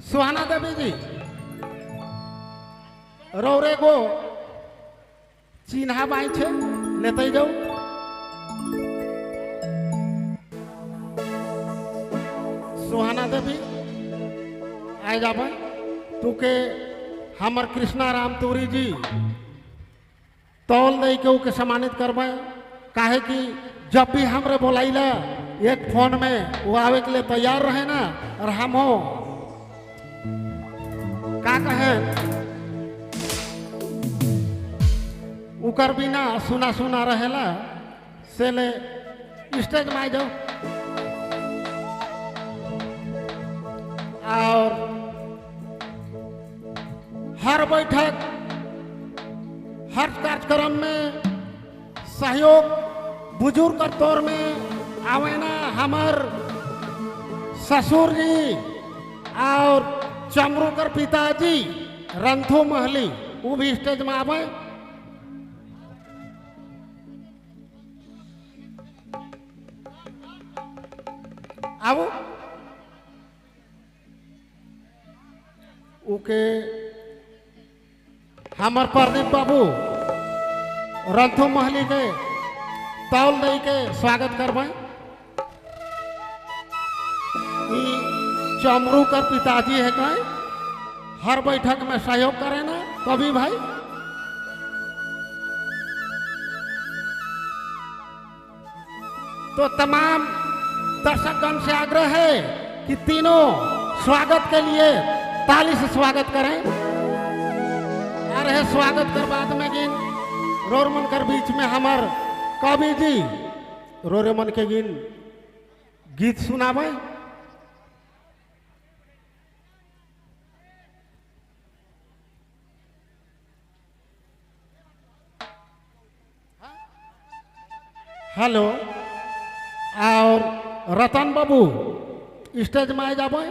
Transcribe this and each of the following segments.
सुहाना देवी जी रौरे गो चिन्हा बाई छे लेते जाओ। सुहाना देवी आए जाबे तू के हमर कृष्णा राम तूरी जी तौल दे के ओके सम्मानित करबे। काहे कि जब भी हमरे बोलाइला एक फोन में वो आवे के लिए तैयार रहे ना, और हम हो का कहे उकर बिना सुना सुना रहेला से ले स्टेज में आ जाओ। और हर बैठक हर कार्यक्रम में सहयोग बुजुर्ग के तौर में आवे ना हमार ससुर जी और चमरू कर पिताजी रंथू महली वो भी स्टेज में आवे। आओ ओके हमार प्रदीप बाबू रंथू महली के तौल दे के स्वागत करबे। चमरू कर पिताजी है कहीं हर बैठक में सहयोग करे ना कभी भाई। तो तमाम दर्शकगण से आग्रह है कि तीनों स्वागत के लिए ताली से स्वागत करें। अरे स्वागत कर बाद में गिन रोरमन कर बीच में हमार कवि जी रोरमन के गिन गीत सुनावे। हेलो और रतन बाबू स्टेज में आ जाबे।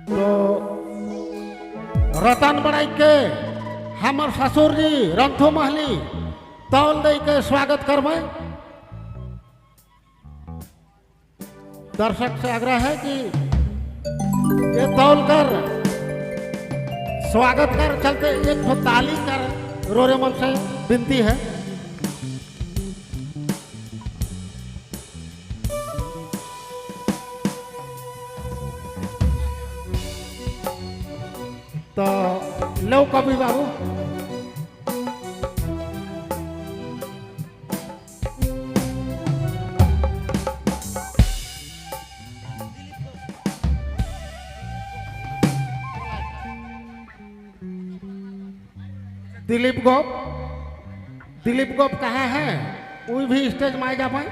तो रतन बड़ाई के हमर ससुर जी रंथू महली तौल दे के स्वागत करबे। दर्शक से आग्रह है कि ये तौल कर स्वागत कर चलते एक तो ताली कर रोरेमन से विनती है। तो लो कवि बाबू दिलीप गोप कहाँ है वो भी स्टेज में आ जाए।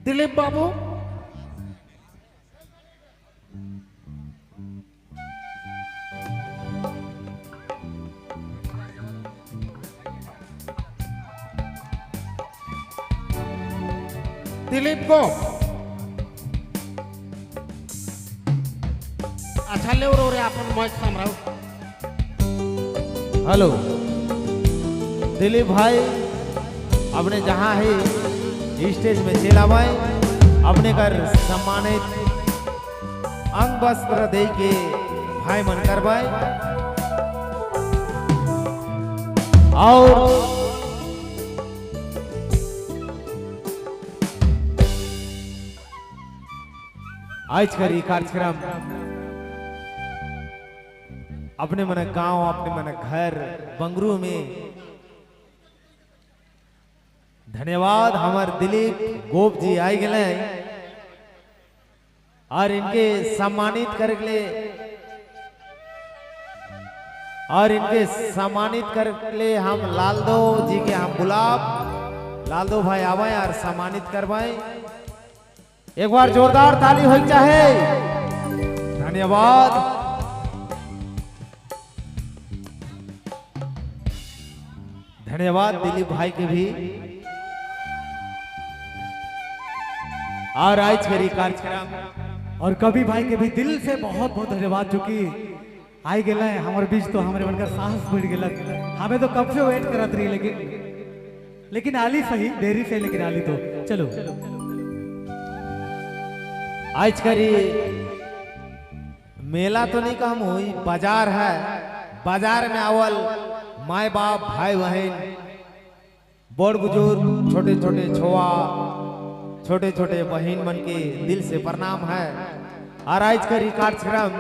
दिलीप बाबू दिलीप गोप अच्छा ले रे अपन मैच संभराओ। हेलो दिलीप भाई अपने जहाँ है स्टेज में चलावाए अपने कर सम्मानित अंग वस्त्र दे के भाई मन करवाए। और आज करी कार्यक्रम अपने मन गांव अपने मन घर बंगरू में धन्यवाद हमार दिलीप गोप जी आई गए और इनके सम्मानित कर ले हम लालदो जी के हम गुलाब लालदो भाई आवाए और सम्मानित करवाए। एक बार जोरदार ताली हो चाहे। धन्यवाद। धन्यवाद दिलीप भाई के भी और आज करी कार्यक्रम और कवि भाई के भी दिल से बहुत बहुत धन्यवाद। चूंकि आई गेला है हमारे बीच तो हमारे बनकर साहस बढ़ गेला। हमें तो कब से वेट करत रही लेकिन आली सही देरी से लेकिन आली तो चलो। आज करी मेला तो नहीं कहम हुई, बाजार है। बाजार में आवल माए बाप भाई बहन बड़ बुजुर्ग छोटे छोटे छोआ छोटे छोटे बहन मन के दिल से प्रणाम है। और आज करी कार्यक्रम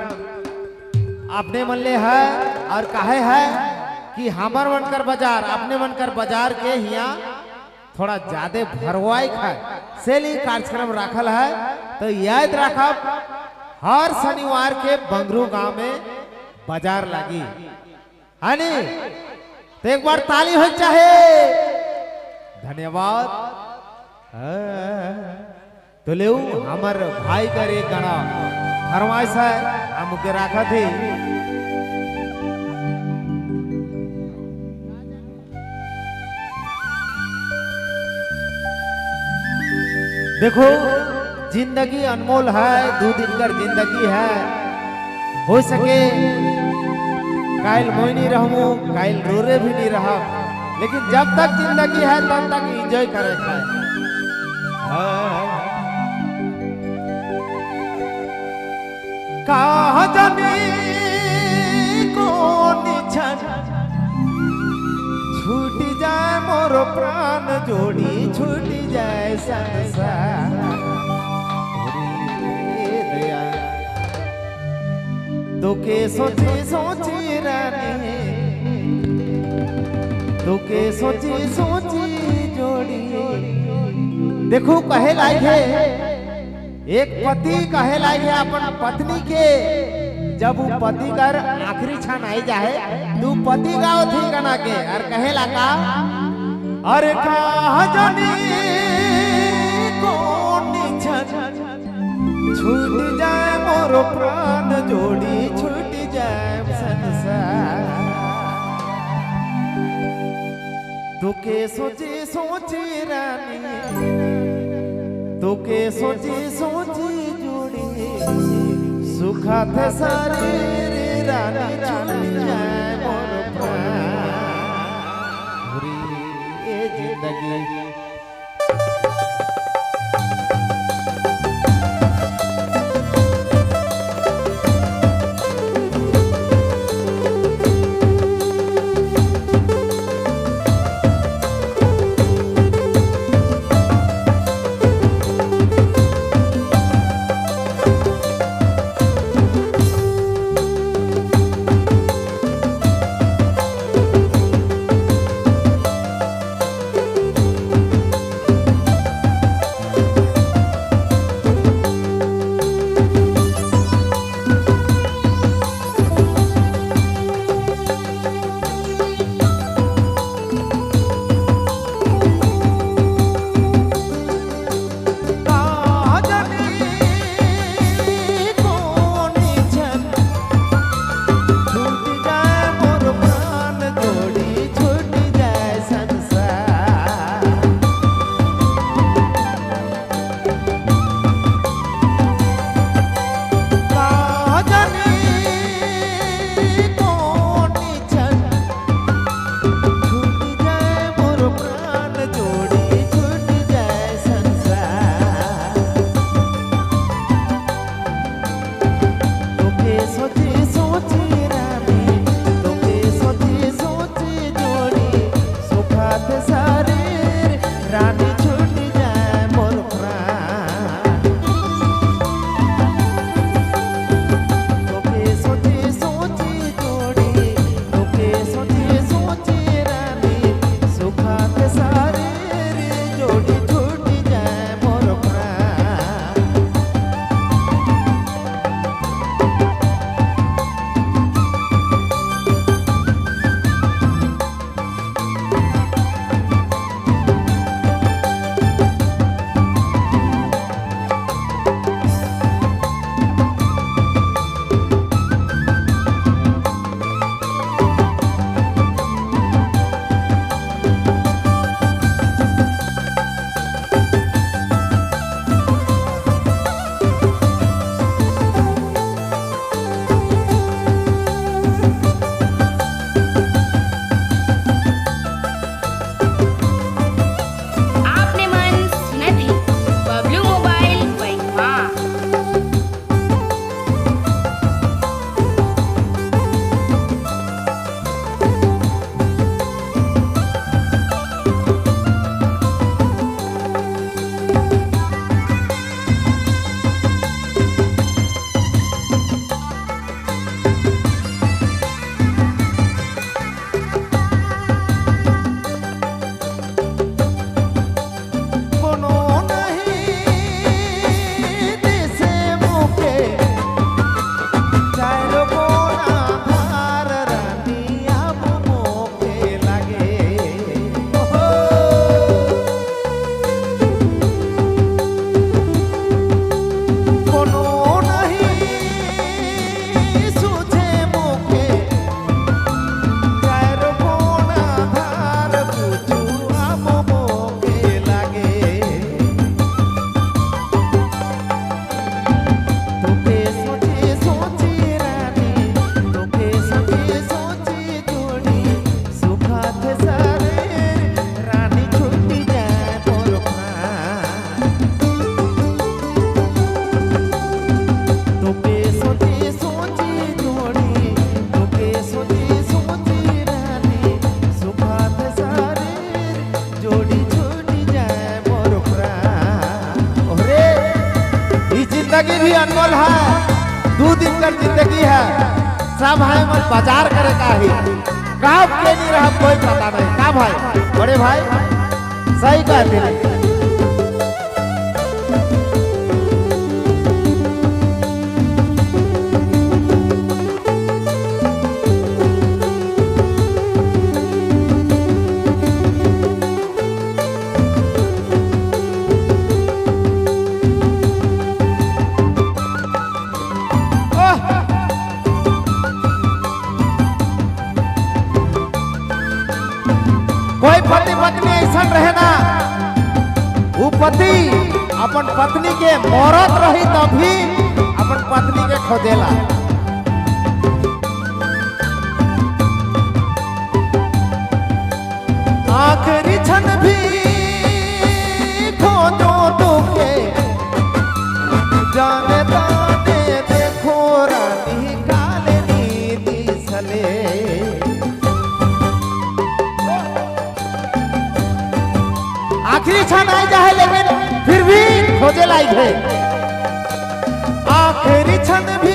अपने मन ले है और काहे है कि हमर बनकर बाजार अपने बनकर बाजार के हिया थोड़ा ज्यादा भरवाई है से लिए कार्यक्रम रखल है। तो याद रखब हर शनिवार के बंगरू गांव में बाजार लगी है नी। तो एक बार ताली हो चाहे। धन्यवाद। तो ले हमर भाई कर एक गाना फरमाइश है हम के रखा थे। देखो जिंदगी अनमोल है, 2 दिन कर जिंदगी है। हो सके कायल मोई नहीं रहूं, कायल रोरे भी नहीं रहा, लेकिन जब तक जिंदगी है तब तक एंजॉय करे है। कहा जाने कौन छन छूट जाए मोर प्राण जोड़ी, छूट जाए संसार। तो के सोची सोची रानी, तो के सोची सोची जोड़ी। देखो कहे लायक है एक पति कहे लायक है अपन पत्नी के जब वो पति कर आखिरी क्षण आई जाए तू पति गाओ थी गना के और कहे लगा अरे कहा जानी कौन छन छूट जाए मोर प्राण जोड़ी, छूट जाए संसार। तू के सोची सोची रानी, तू के सोची सोची जोड़ी, सुखा थे सारे रे रानी, छूट जाए मोर प्राण ये जिंदगी। अनमोल है, 2 दिन का जिंदगी है, सब है मन बाजार करे का ही, कब के नहीं रहा कोई पता नहीं। का भाई बड़े भाई सही कहते हैं। कोई पति पत्नी ऐसा रहे ना, वो पति अपन पत्नी के मरत रही तभी अपन पत्नी के खोजेला। आखिरी क्षण भी खोजो तुके, जाने ताने देखो रानी काले नीति सले। आखिरी क्षण आई जाए लेकिन फिर भी खोजे लायक है। आखिरी क्षण भी